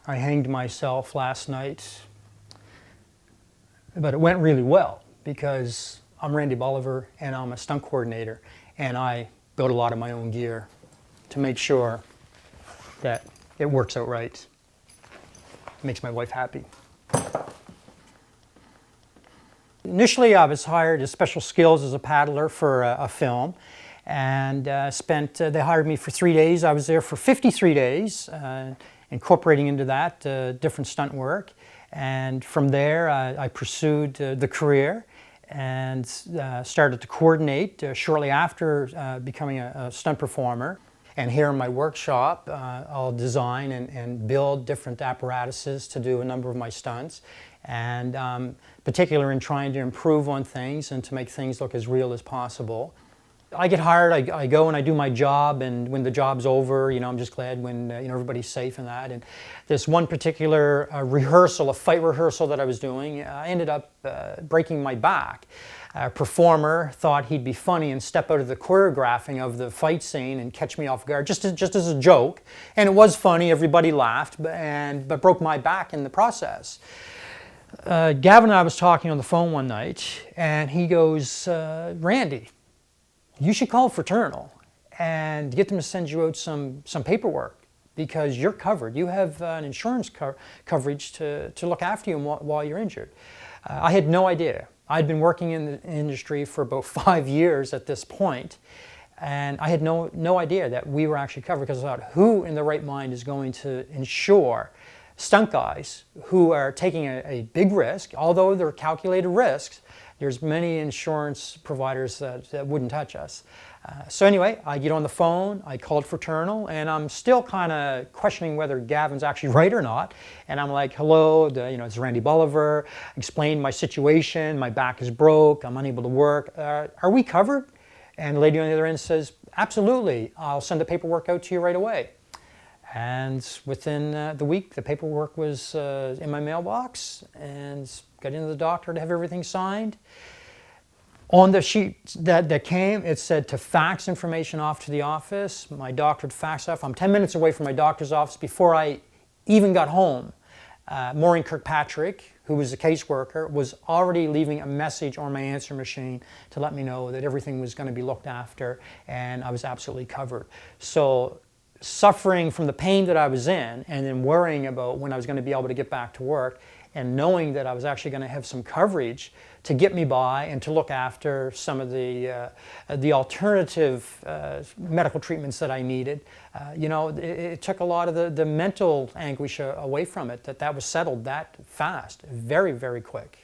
I hanged myself last night, but it went really well because I'm Randy Boliver and I'm a stunt coordinator, and I build a lot of my own gear to make sure that it works out right. It makes my wife happy. Initially, I was hired as special skills as a paddler for a film, and they hired me for 3 days. I was there for 53 days, incorporating into that different stunt work. And from there, I pursued the career and started to coordinate shortly after becoming a stunt performer. And here in my workshop, I'll design and build different apparatuses to do a number of my stunts, and particular in trying to improve on things and to make things look as real as possible. I get hired, I go and I do my job, and when the job's over, I'm just glad when everybody's safe and that. And this one particular rehearsal, a fight rehearsal that I was doing, I ended up breaking my back. A performer thought he'd be funny and step out of the choreographing of the fight scene and catch me off guard, just as a joke. And it was funny, everybody laughed, but broke my back in the process. Gavin and I was talking on the phone one night, and he goes, Randy, you should call Fraternal and get them to send you out some paperwork, because you're covered. You have an insurance coverage to look after you while you're injured. I had no idea. I'd been working in the industry for about 5 years at this point, and I had no idea that we were actually covered, because I thought, who in the right mind is going to insure stunt guys who are taking a big risk? Although they're calculated risks, there's many insurance providers that wouldn't touch us. So anyway, I get on the phone, I called Fraternal, and I'm still kind of questioning whether Gavin's actually right or not. And I'm like, hello, it's Randy Boliver, explain my situation, my back is broke, I'm unable to work. Are we covered? And the lady on the other end says, absolutely, I'll send the paperwork out to you right away. And within the week, the paperwork was in my mailbox, and got into the doctor to have everything signed. On the sheet that came, it said to fax information off to the office. My doctor would fax off. I'm 10 minutes away from my doctor's office. Before I even got home, Maureen Kirkpatrick, who was a caseworker, was already leaving a message on my answer machine to let me know that everything was going to be looked after and I was absolutely covered. So suffering from the pain that I was in, and then worrying about when I was going to be able to get back to work, and knowing that I was actually going to have some coverage to get me by and to look after some of the alternative medical treatments that I needed, it took a lot of the mental anguish away from it, that was settled that fast, very, very quick.